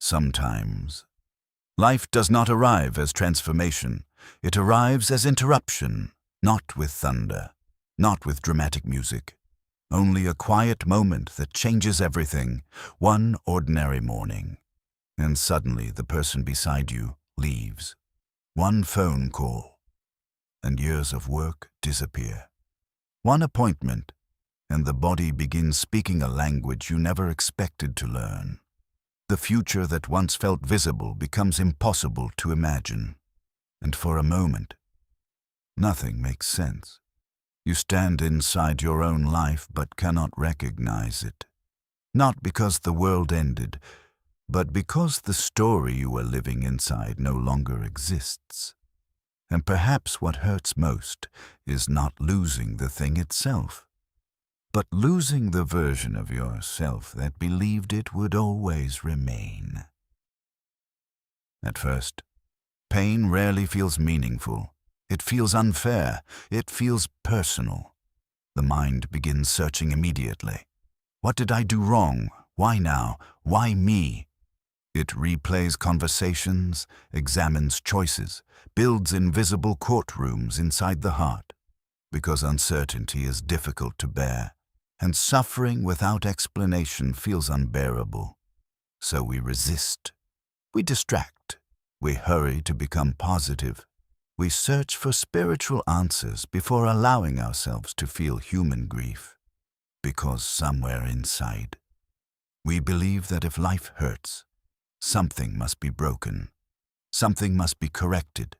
Sometimes, life does not arrive as transformation. It arrives as interruption, not with thunder, not with dramatic music. Only a quiet moment that changes everything, one ordinary morning. And suddenly the person beside you leaves. One phone call, and years of work disappear. One appointment, and the body begins speaking a language you never expected to learn. The future that once felt visible becomes impossible to imagine. And for a moment, nothing makes sense. You stand inside your own life but cannot recognize it. Not because the world ended, but because the story you were living inside no longer exists. And perhaps what hurts most is not losing the thing itself, but losing the version of yourself that believed it would always remain. At first, pain rarely feels meaningful. It feels unfair. It feels personal. The mind begins searching immediately. What did I do wrong? Why now? Why me? It replays conversations, examines choices, builds invisible courtrooms inside the heart, because uncertainty is difficult to bear, and suffering without explanation feels unbearable. So we resist. We distract. We hurry to become positive. We search for spiritual answers before allowing ourselves to feel human grief, because somewhere inside, we believe that if life hurts, something must be broken, something must be corrected,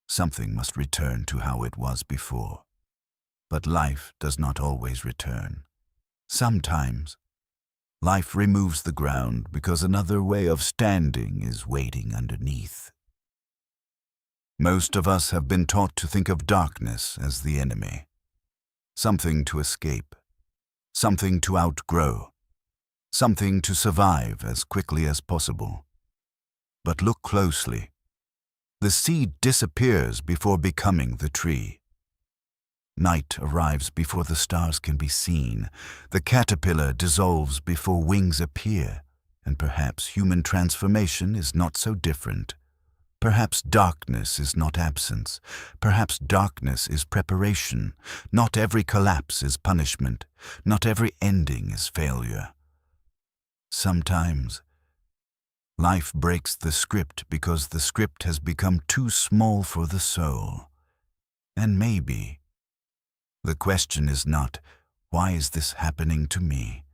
something must return to how it was before. But life does not always return. Sometimes, life removes the ground because another way of standing is waiting underneath. Most of us have been taught to think of darkness as the enemy, something to escape, something to outgrow, something to survive as quickly as possible. But look closely. The seed disappears before becoming the tree. Night arrives before the stars can be seen. The caterpillar dissolves before wings appear, and perhaps human transformation is not so different. Perhaps darkness is not absence. Perhaps darkness is preparation. Not every collapse is punishment. Not every ending is failure. Sometimes, life breaks the script because the script has become too small for the soul. And maybe, the question is not, why is this happening to me?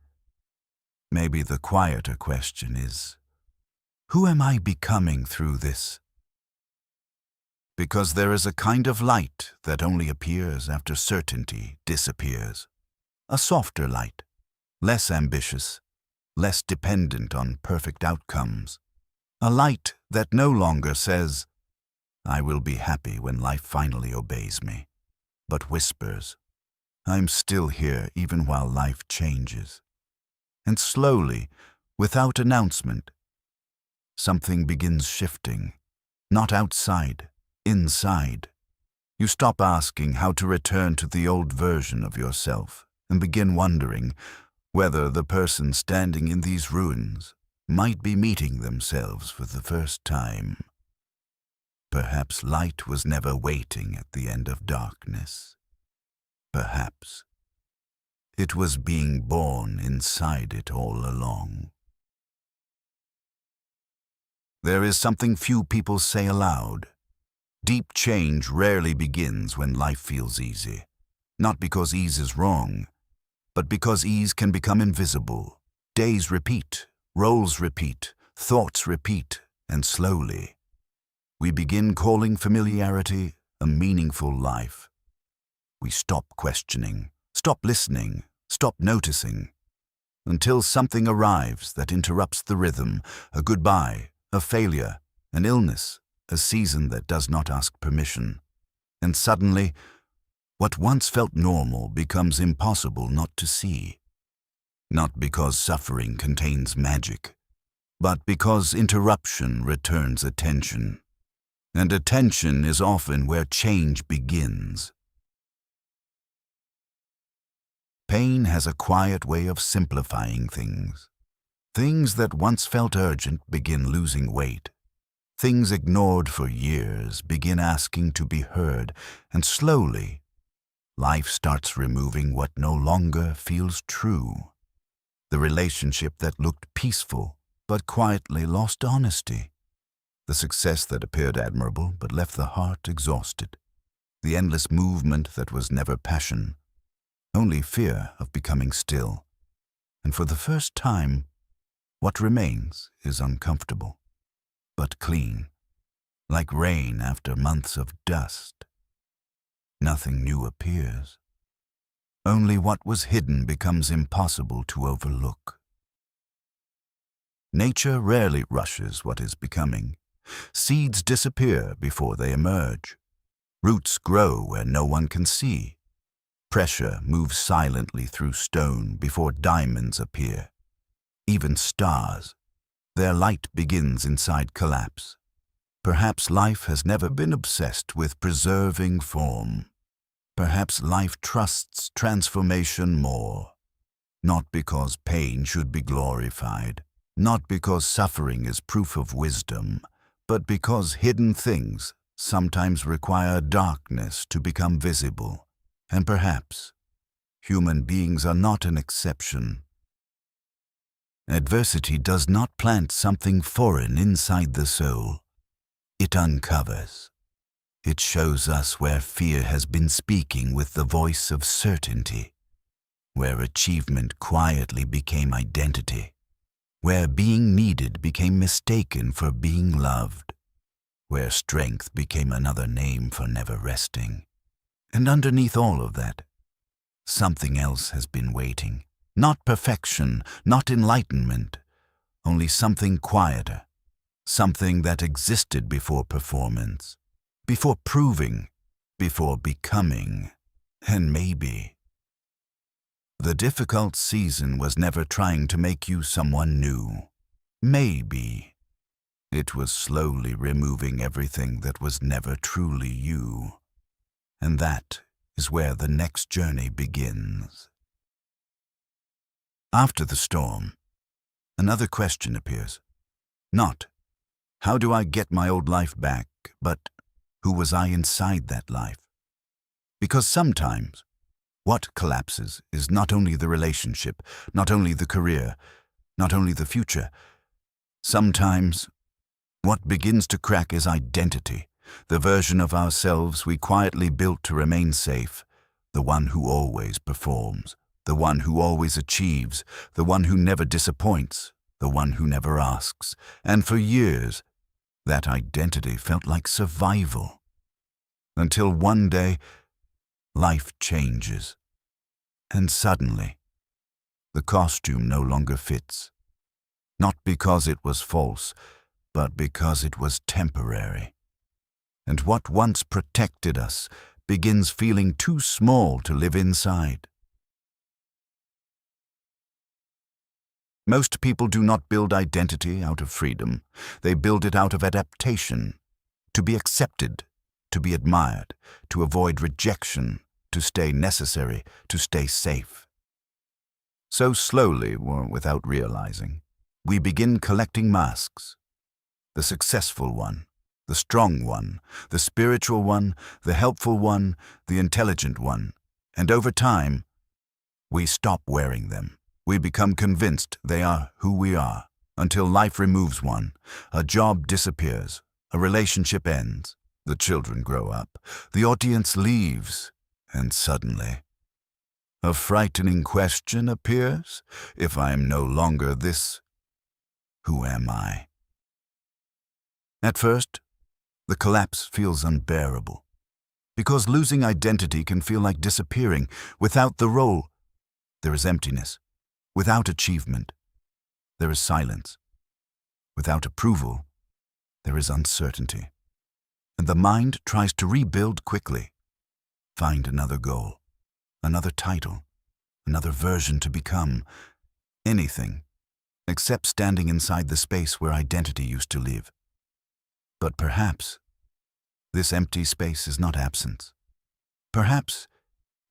Maybe the quieter question is, who am I becoming through this? Because there is a kind of light that only appears after certainty disappears. A softer light, less ambitious, less dependent on perfect outcomes. A light that no longer says, I will be happy when life finally obeys me, but whispers, I'm still here even while life changes. And slowly, without announcement, something begins shifting, not outside, inside. You stop asking how to return to the old version of yourself and begin wondering whether the person standing in these ruins might be meeting themselves for the first time. Perhaps light was never waiting at the end of darkness. Perhaps it was being born inside it all along. There is something few people say aloud. Deep change rarely begins when life feels easy, not because ease is wrong, but because ease can become invisible. Days repeat, roles repeat, thoughts repeat, and slowly, we begin calling familiarity a meaningful life. We stop questioning, stop listening, stop noticing, until something arrives that interrupts the rhythm, a goodbye, a failure, an illness, a season that does not ask permission. And suddenly, what once felt normal becomes impossible not to see. Not because suffering contains magic, but because interruption returns attention. And attention is often where change begins. Pain has a quiet way of simplifying things. Things that once felt urgent begin losing weight. Things ignored for years begin asking to be heard, and slowly, life starts removing what no longer feels true. The relationship that looked peaceful but quietly lost honesty. The success that appeared admirable but left the heart exhausted. The endless movement that was never passion, only fear of becoming still. And for the first time, what remains is uncomfortable, but clean, like rain after months of dust. Nothing new appears. Only what was hidden becomes impossible to overlook. Nature rarely rushes what is becoming. Seeds disappear before they emerge. Roots grow where no one can see. Pressure moves silently through stone before diamonds appear. Even stars, their light begins inside collapse. Perhaps life has never been obsessed with preserving form. Perhaps life trusts transformation more. Not because pain should be glorified, not because suffering is proof of wisdom, but because hidden things sometimes require darkness to become visible. And perhaps human beings are not an exception. Adversity does not plant something foreign inside the soul. It uncovers. It shows us where fear has been speaking with the voice of certainty, where achievement quietly became identity, where being needed became mistaken for being loved, where strength became another name for never resting. And underneath all of that, something else has been waiting. Not perfection, not enlightenment, only something quieter, something that existed before performance, before proving, before becoming. And maybe the difficult season was never trying to make you someone new. Maybe it was slowly removing everything that was never truly you. And that is where the next journey begins. After the storm, another question appears. Not, how do I get my old life back, but who was I inside that life? Because sometimes, what collapses is not only the relationship, not only the career, not only the future. Sometimes, what begins to crack is identity, the version of ourselves we quietly built to remain safe, the one who always performs, the one who always achieves, the one who never disappoints, the one who never asks. And for years, that identity felt like survival. Until one day, life changes. And suddenly, the costume no longer fits. Not because it was false, but because it was temporary. And what once protected us begins feeling too small to live inside. Most people do not build identity out of freedom. They build it out of adaptation, to be accepted, to be admired, to avoid rejection, to stay necessary, to stay safe. So slowly, or without realizing, we begin collecting masks. The successful one, the strong one, the spiritual one, the helpful one, the intelligent one. And over time, we stop wearing them. We become convinced they are who we are, until life removes one, a job disappears, a relationship ends, the children grow up, the audience leaves, and suddenly, a frightening question appears. If I am no longer this, who am I? At first, the collapse feels unbearable, because losing identity can feel like disappearing. Without the role, there is emptiness. Without achievement, there is silence. Without approval, there is uncertainty. And the mind tries to rebuild quickly. Find another goal, another title, another version to become. Anything, except standing inside the space where identity used to live. But perhaps this empty space is not absence. Perhaps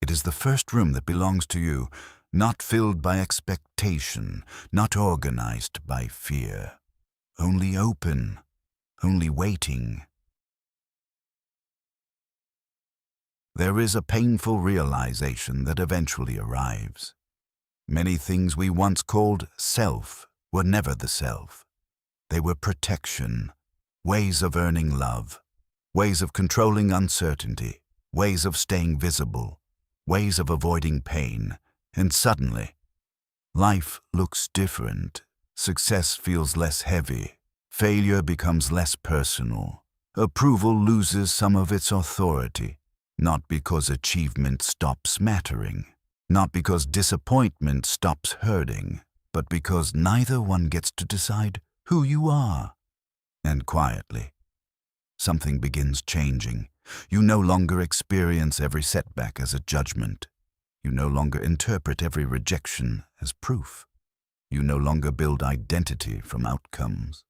it is the first room that belongs to you, not filled by expectation, not organized by fear, only open, only waiting. There is a painful realization that eventually arrives. Many things we once called self were never the self. They were protection, ways of earning love, ways of controlling uncertainty, ways of staying visible, ways of avoiding pain, and suddenly, life looks different. Success feels less heavy, failure becomes less personal, approval loses some of its authority, not because achievement stops mattering, not because disappointment stops hurting, but because neither one gets to decide who you are. And quietly, something begins changing. You no longer experience every setback as a judgment. You no longer interpret every rejection as proof. You no longer build identity from outcomes.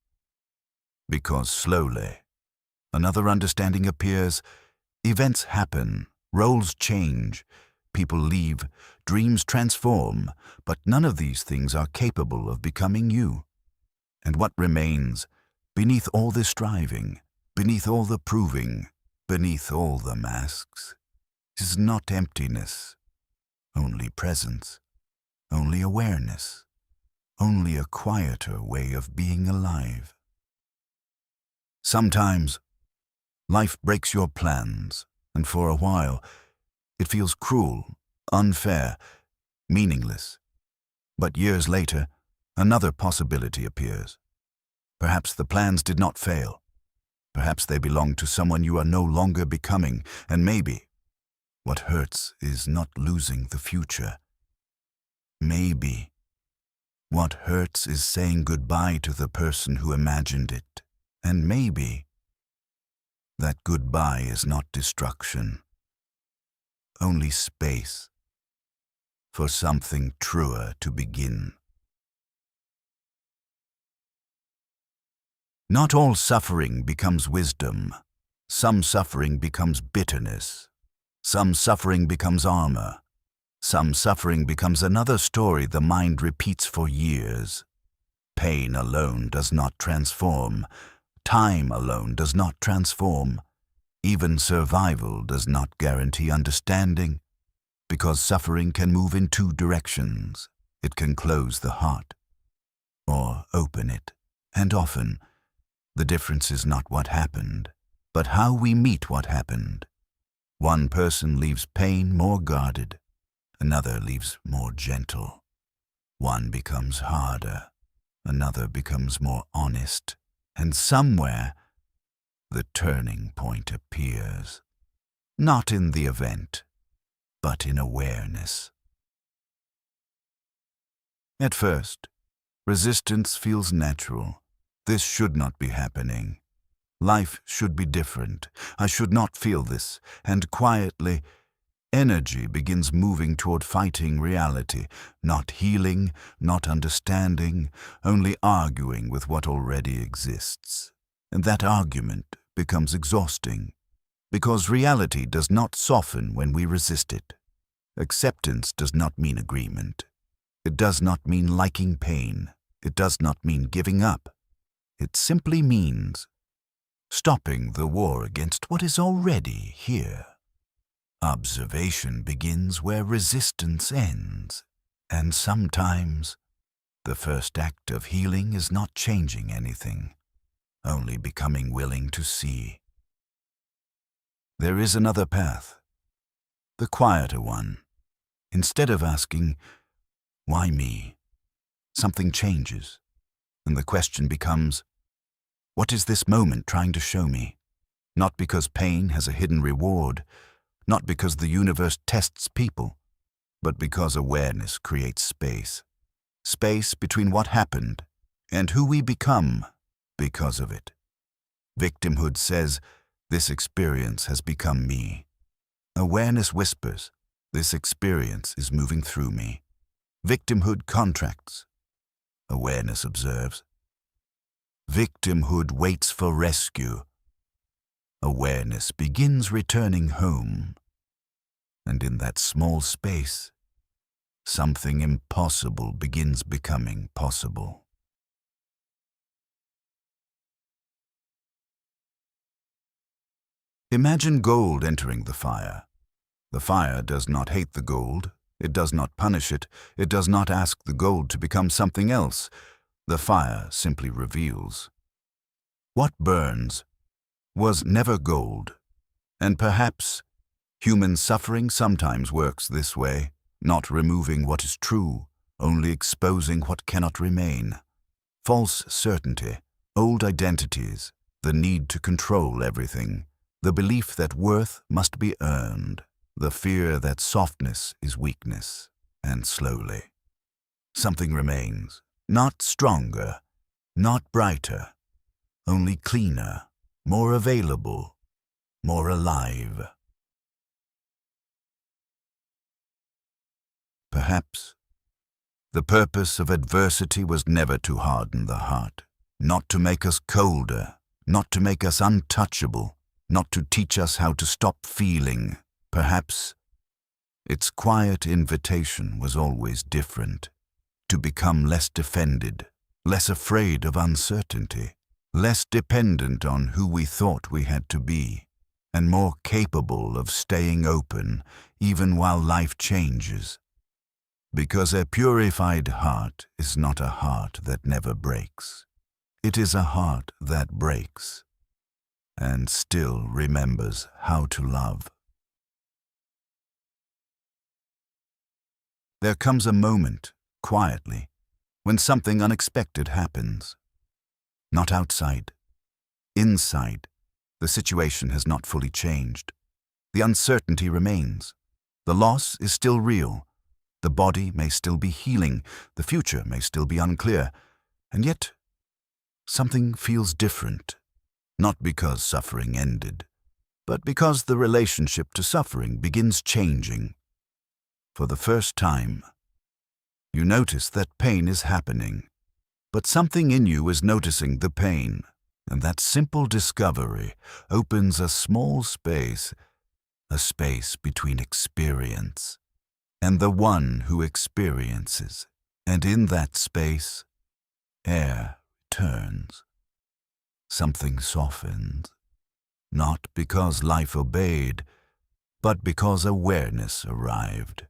Because slowly, another understanding appears. Events happen, roles change, people leave, dreams transform, but none of these things are capable of becoming you. And what remains, beneath all the striving, beneath all the proving, beneath all the masks, is not emptiness, only presence, only awareness, only a quieter way of being alive. Sometimes, life breaks your plans, and for a while, it feels cruel, unfair, meaningless. But years later, another possibility appears. Perhaps the plans did not fail. Perhaps they belong to someone you are no longer becoming, and maybe what hurts is not losing the future. Maybe what hurts is saying goodbye to the person who imagined it, and maybe that goodbye is not destruction, only space for something truer to begin. Not all suffering becomes wisdom. Some suffering becomes bitterness. Some suffering becomes armor. Some suffering becomes another story the mind repeats for years. Pain alone does not transform. Time alone does not transform. Even survival does not guarantee understanding, because suffering can move in two directions. It can close the heart or open it, and often the difference is not what happened, but how we meet what happened. One person leaves pain more guarded, another leaves more gentle. One becomes harder, another becomes more honest, and somewhere the turning point appears, not in the event, but in awareness. At first, resistance feels natural. This should not be happening. Life should be different. I should not feel this. And quietly, energy begins moving toward fighting reality, not healing, not understanding, only arguing with what already exists. And that argument becomes exhausting, because reality does not soften when we resist it. Acceptance does not mean agreement. It does not mean liking pain. It does not mean giving up. It simply means stopping the war against what is already here. Observation begins where resistance ends, and sometimes the first act of healing is not changing anything, only becoming willing to see. There is another path, the quieter one. Instead of asking, "Why me?" something changes, and the question becomes, what is this moment trying to show me? Not because pain has a hidden reward, not because the universe tests people, but because awareness creates space. Space between what happened and who we become because of it. Victimhood says, "This experience has become me." Awareness whispers, "This experience is moving through me." Victimhood contracts. Awareness observes. Victimhood waits for rescue. Awareness begins returning home. And in that small space, something impossible begins becoming possible. Imagine gold entering the fire. The fire does not hate the gold. It does not punish it. It does not ask the gold to become something else. The fire simply reveals. What burns was never gold, and perhaps human suffering sometimes works this way, not removing what is true, only exposing what cannot remain. False certainty, old identities, the need to control everything, the belief that worth must be earned, the fear that softness is weakness, and slowly something remains, not stronger, not brighter, only cleaner, more available, more alive. Perhaps the purpose of adversity was never to harden the heart, not to make us colder, not to make us untouchable, not to teach us how to stop feeling. Perhaps its quiet invitation was always different, to become less defended, less afraid of uncertainty, less dependent on who we thought we had to be, and more capable of staying open even while life changes. Because a purified heart is not a heart that never breaks. It is a heart that breaks and still remembers how to love. There comes a moment, quietly, when something unexpected happens. Not outside, inside. The situation has not fully changed. The uncertainty remains. The loss is still real. The body may still be healing. The future may still be unclear. And yet, something feels different. Not because suffering ended, but because the relationship to suffering begins changing. For the first time, you notice that pain is happening, but something in you is noticing the pain, and that simple discovery opens a small space, a space between experience and the one who experiences, and in that space, air turns. Something softens, not because life obeyed, but because awareness arrived.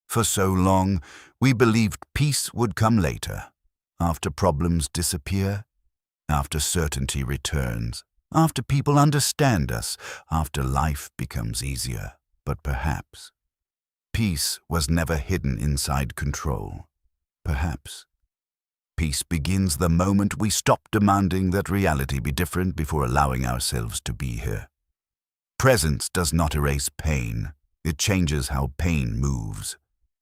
For so long, we believed peace would come later, after problems disappear, after certainty returns, after people understand us, after life becomes easier. But perhaps peace was never hidden inside control. Perhaps peace begins the moment we stop demanding that reality be different before allowing ourselves to be here. Presence does not erase pain. It changes how pain moves.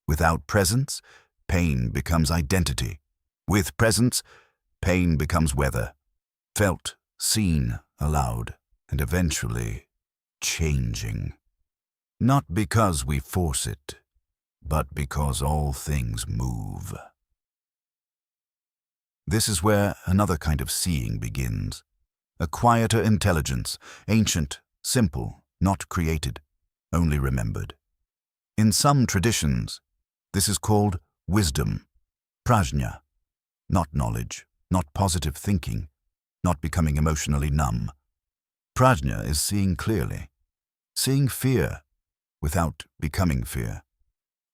Without presence, pain becomes identity. With presence, pain becomes weather, felt, seen, allowed, and eventually changing. Not because we force it, but because all things move. This is where another kind of seeing begins. A quieter intelligence, ancient, simple, not created, only remembered. In some traditions, this is called wisdom, Prajñā, not knowledge, not positive thinking, not becoming emotionally numb. Prajñā is seeing clearly, seeing fear without becoming fear,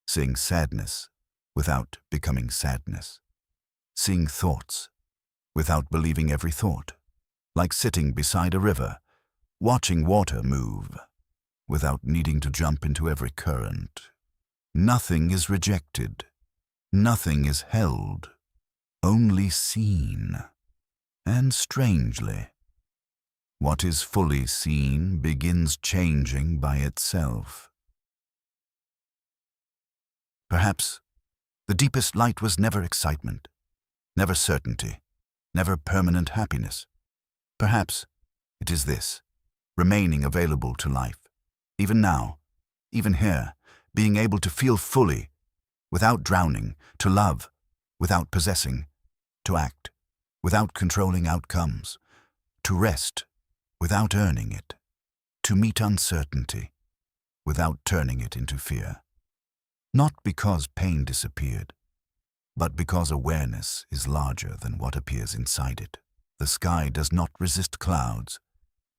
seeing sadness without becoming sadness, seeing thoughts without believing every thought, like sitting beside a river, watching water move without needing to jump into every current. Nothing is rejected, nothing is held, only seen. And strangely, what is fully seen begins changing by itself. Perhaps the deepest light was never excitement, never certainty, never permanent happiness. Perhaps it is this, remaining available to life, even now, even here, being able to feel fully, without drowning, to love, without possessing, to act, without controlling outcomes, to rest, without earning it, to meet uncertainty, without turning it into fear. Not because pain disappeared, but because awareness is larger than what appears inside it. The sky does not resist clouds.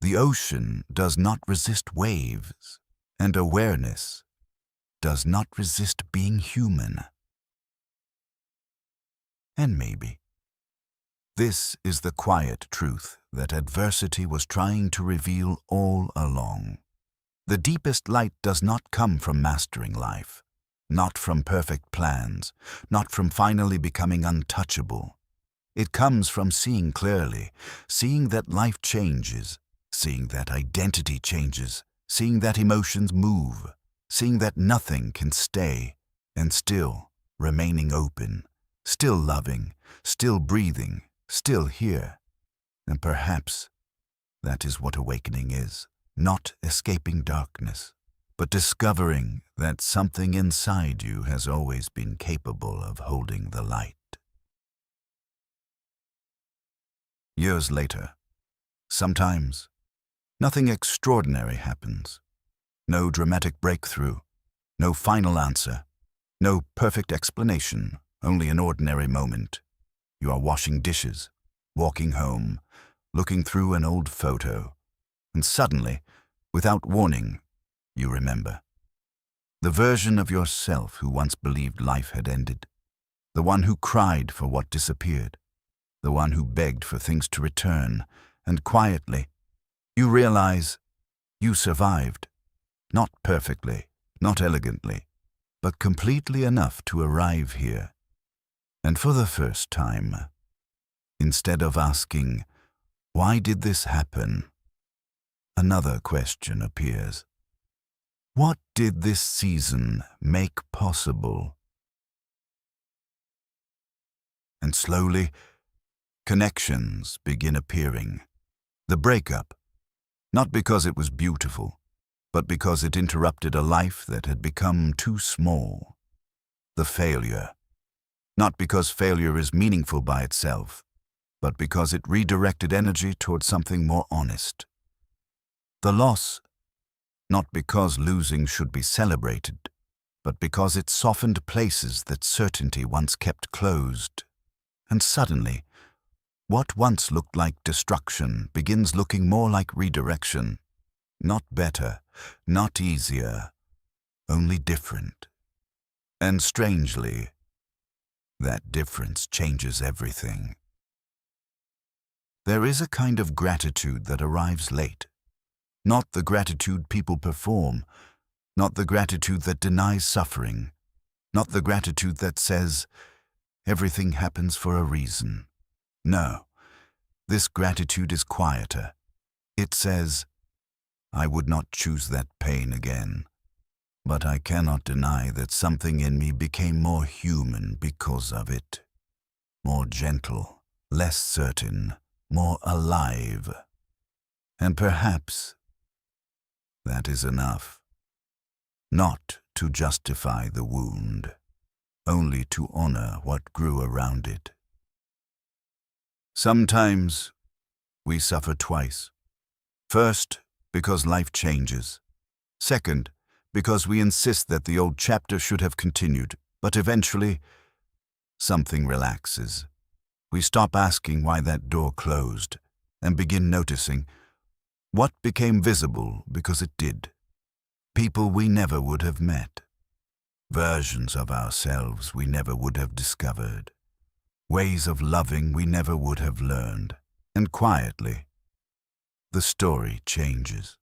The ocean does not resist waves. And awareness does not resist being human. And maybe this is the quiet truth that adversity was trying to reveal all along. The deepest light does not come from mastering life, not from perfect plans, not from finally becoming untouchable. It comes from seeing clearly, seeing that life changes, seeing that identity changes, seeing that emotions move, seeing that nothing can stay, and still remaining open, still loving, still breathing, still here. And perhaps that is what awakening is, not escaping darkness, but discovering that something inside you has always been capable of holding the light. Years later, sometimes nothing extraordinary happens. No dramatic breakthrough, no final answer, no perfect explanation, only an ordinary moment. You are washing dishes, walking home, looking through an old photo, and suddenly, without warning, you remember. The version of yourself who once believed life had ended, the one who cried for what disappeared, the one who begged for things to return, and quietly, you realize you survived. Not perfectly, not elegantly, but completely enough to arrive here. And for the first time, instead of asking, "Why did this happen?" another question appears. What did this season make possible? And slowly, connections begin appearing. The breakup, not because it was beautiful, but because it interrupted a life that had become too small. The failure, not because failure is meaningful by itself, but because it redirected energy towards something more honest. The loss, not because losing should be celebrated, but because it softened places that certainty once kept closed. And suddenly, what once looked like destruction begins looking more like redirection. Not better, not easier, only different. And strangely, that difference changes everything. There is a kind of gratitude that arrives late. Not the gratitude people perform, not the gratitude that denies suffering, not the gratitude that says, everything happens for a reason. No, this gratitude is quieter. It says, I would not choose that pain again, but I cannot deny that something in me became more human because of it, more gentle, less certain, more alive. And perhaps that is enough, not to justify the wound, only to honor what grew around it. Sometimes we suffer twice. First, because life changes. Second, because we insist that the old chapter should have continued, but eventually, something relaxes. We stop asking why that door closed and begin noticing what became visible because it did. People we never would have met. Versions of ourselves we never would have discovered. Ways of loving we never would have learned. And quietly, the story changes.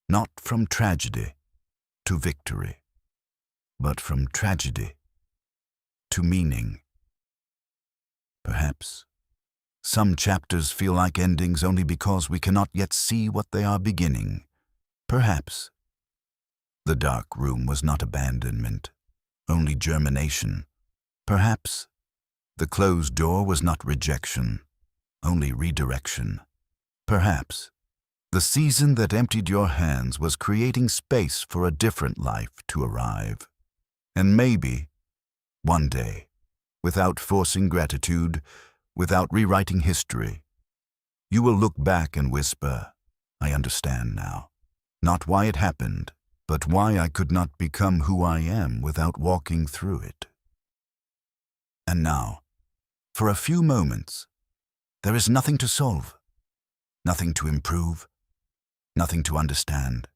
Not from tragedy to victory, but from tragedy to meaning. Perhaps some chapters feel like endings only because we cannot yet see what they are beginning. Perhaps the dark room was not abandonment, only germination. Perhaps the closed door was not rejection, only redirection. Perhaps the season that emptied your hands was creating space for a different life to arrive. And maybe, one day, without forcing gratitude, without rewriting history, you will look back and whisper, I understand now. Not why it happened, but why I could not become who I am without walking through it. And now, for a few moments, there is nothing to solve, nothing to improve, nothing to understand,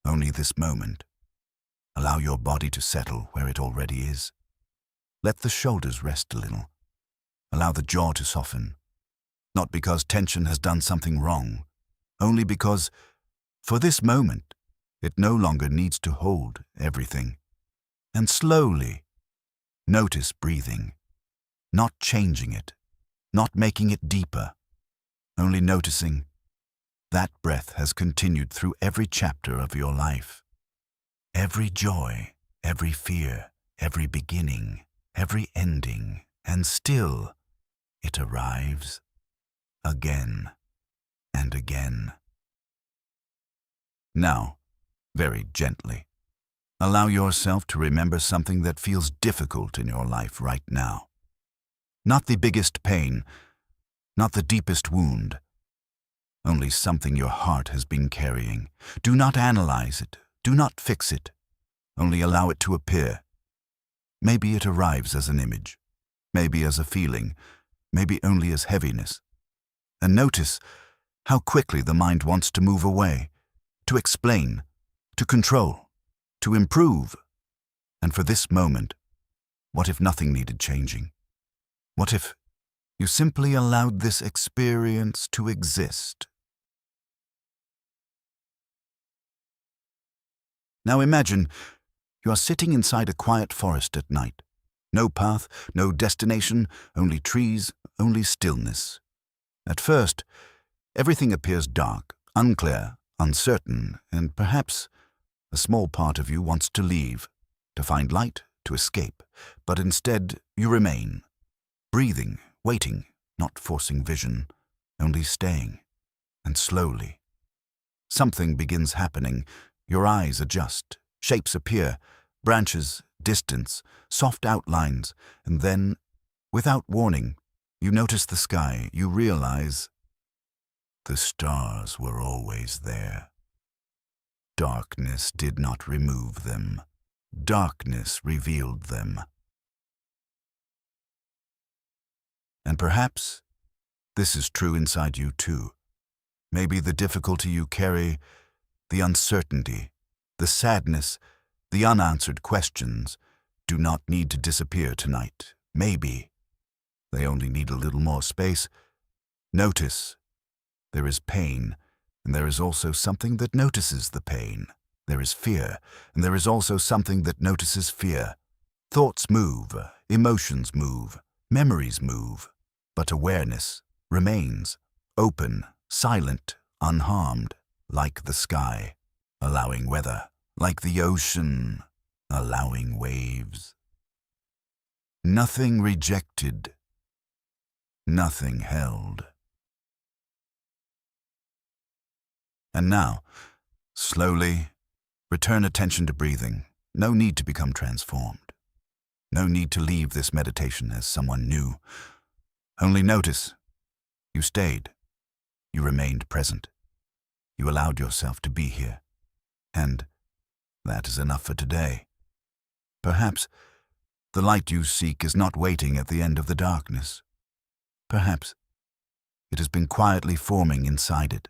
only this moment. Allow your body to settle where it already is. Let the shoulders rest a little. Allow the jaw to soften, not because tension has done something wrong, only because, for this moment, it no longer needs to hold everything. And slowly, notice breathing, not changing it, not making it deeper, only noticing that breath has continued through every chapter of your life. Every joy, every fear, every beginning, every ending, and still it arrives again and again. Now, very gently, allow yourself to remember something that feels difficult in your life right now. Not the biggest pain, not the deepest wound, only something your heart has been carrying. Do not analyze it, do not fix it, only allow it to appear. Maybe it arrives as an image, maybe as a feeling, maybe only as heaviness. And notice how quickly the mind wants to move away, to explain, to control, to improve. And for this moment, what if nothing needed changing? What if you simply allowed this experience to exist? Now imagine you are sitting inside a quiet forest at night. No path, no destination, only trees, only stillness. At first, everything appears dark, unclear, uncertain, and perhaps a small part of you wants to leave, to find light, to escape. But instead, you remain, breathing, waiting, not forcing vision, only staying. And slowly, something begins happening. Your eyes adjust, shapes appear, branches, distance, soft outlines, and then, without warning, you notice the sky. You realize the stars were always there. Darkness did not remove them. Darkness revealed them. And perhaps this is true inside you too. Maybe the difficulty you carry, the uncertainty, the sadness, the unanswered questions do not need to disappear tonight. Maybe they only need a little more space. Notice there is pain, and there is also something that notices the pain. There is fear, and there is also something that notices fear. Thoughts move, emotions move, memories move, but awareness remains, open, silent, unharmed, like the sky, allowing weather, like the ocean, allowing waves. Nothing rejected, nothing held. And now, slowly, return attention to breathing. No need to become transformed. No need to leave this meditation as someone new. Only notice, you stayed. You remained present. You allowed yourself to be here. And that is enough for today. Perhaps the light you seek is not waiting at the end of the darkness. Perhaps it has been quietly forming inside it,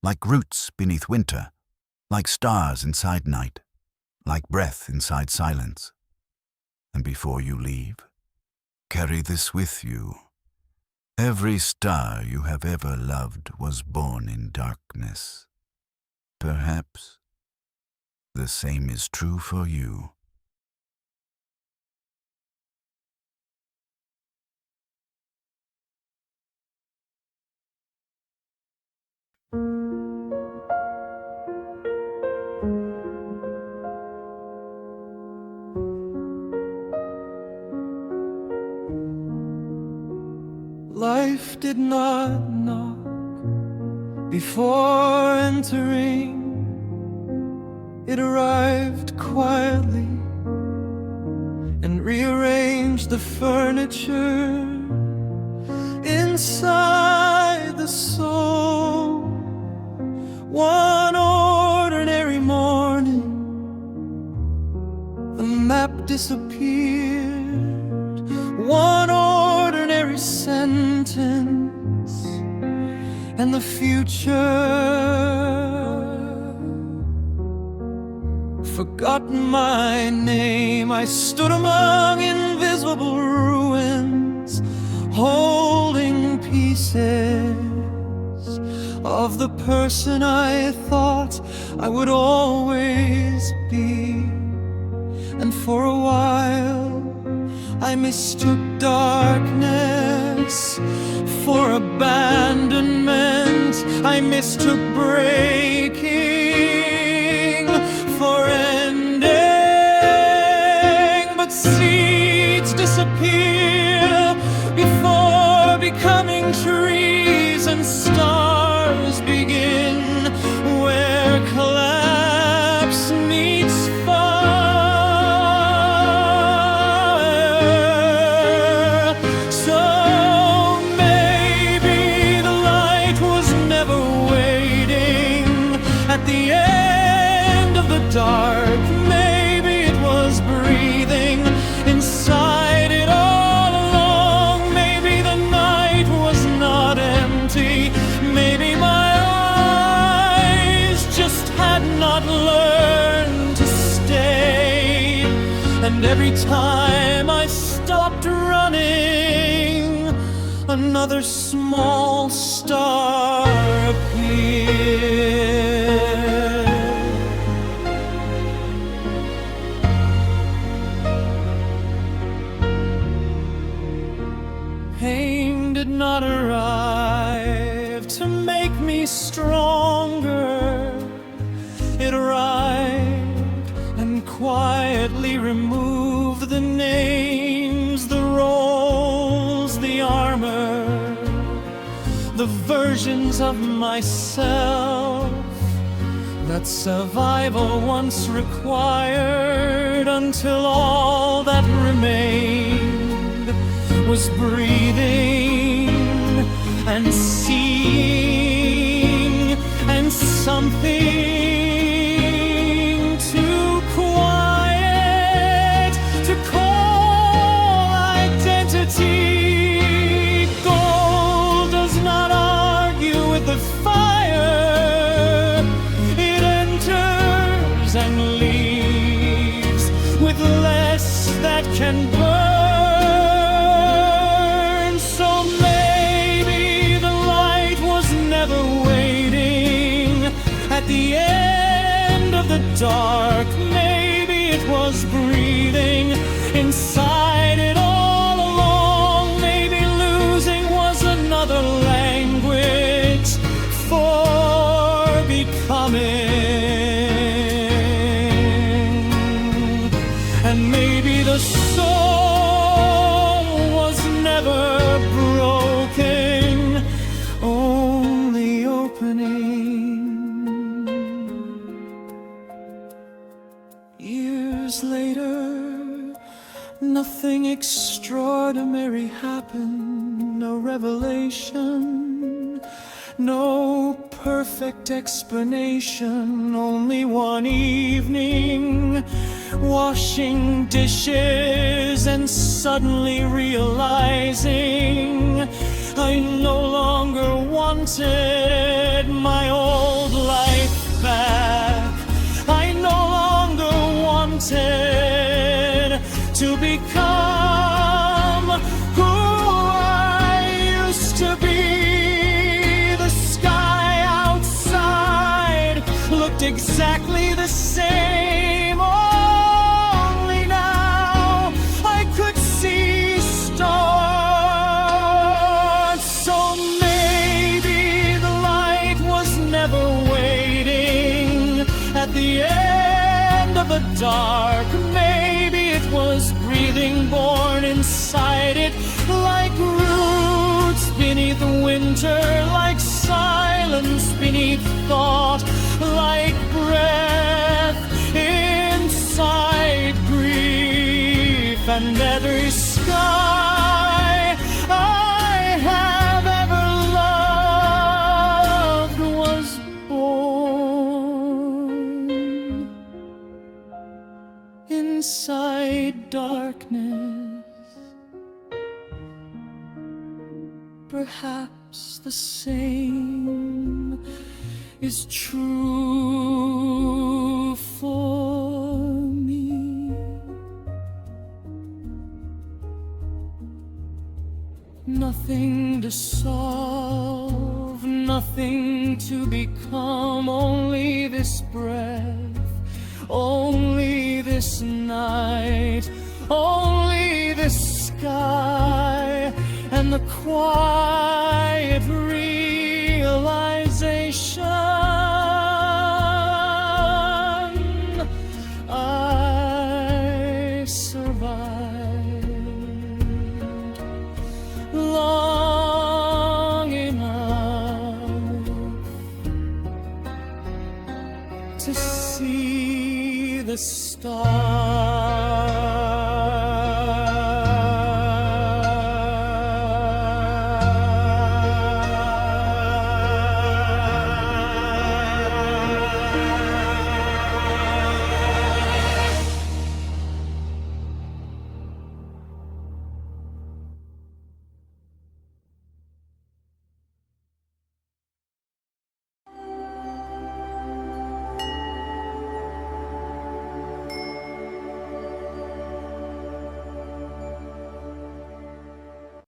like roots beneath winter, like stars inside night, like breath inside silence. And before you leave, carry this with you. Every star you have ever loved was born in darkness. Perhaps the same is true for you. Life did not knock before entering. It arrived quietly and rearranged the furniture inside the soul. One ordinary morning, sentence and the future. Forgotten my name, I stood among invisible ruins, holding pieces of the person I thought I would always be. And for a while I mistook darkness for abandonment. I mistook breaking for ending. But seeds disappear before becoming trees, and stars begin where collapse meets fire. So maybe the light was never waiting at the end of the dark. Maybe it was breathing inside it all along. Maybe the night was not empty. Maybe my eyes just had not learned to stay. And every time I stopped running, another small star appeared. Pain did not arrive to make me stronger. It arrived and quietly removed the names, the roles, the armor, the versions of myself that survival once required, until all that remained was breathing and seeing and something to quiet, to call identity. Gold does not argue with the fire. It enters and leaves with less that can burn. So maybe the light was never waiting at the end of the dark. Maybe it was breathing inside it all along. Maybe losing was another language for becoming. And maybe the soul was never broken, only opening. Years later, nothing extraordinary happened, no revelation, no perfect explanation. Only one evening, washing dishes and suddenly realizing I no longer wanted my old life back. I no longer wanted to become who I used to be. The sky outside looked exactly the same, only now I could see stars. So maybe the light was never waiting at the end of the dark. Maybe it was breathing, born inside it, like roots beneath winter, like silence beneath thought, like breath inside grief. And every sky I have ever loved was born inside darkness. perhaps the same is true for me. Nothing to solve, nothing to become, only this breath, only this night, only this sky, and the quiet realization I survived long enough to see the stars.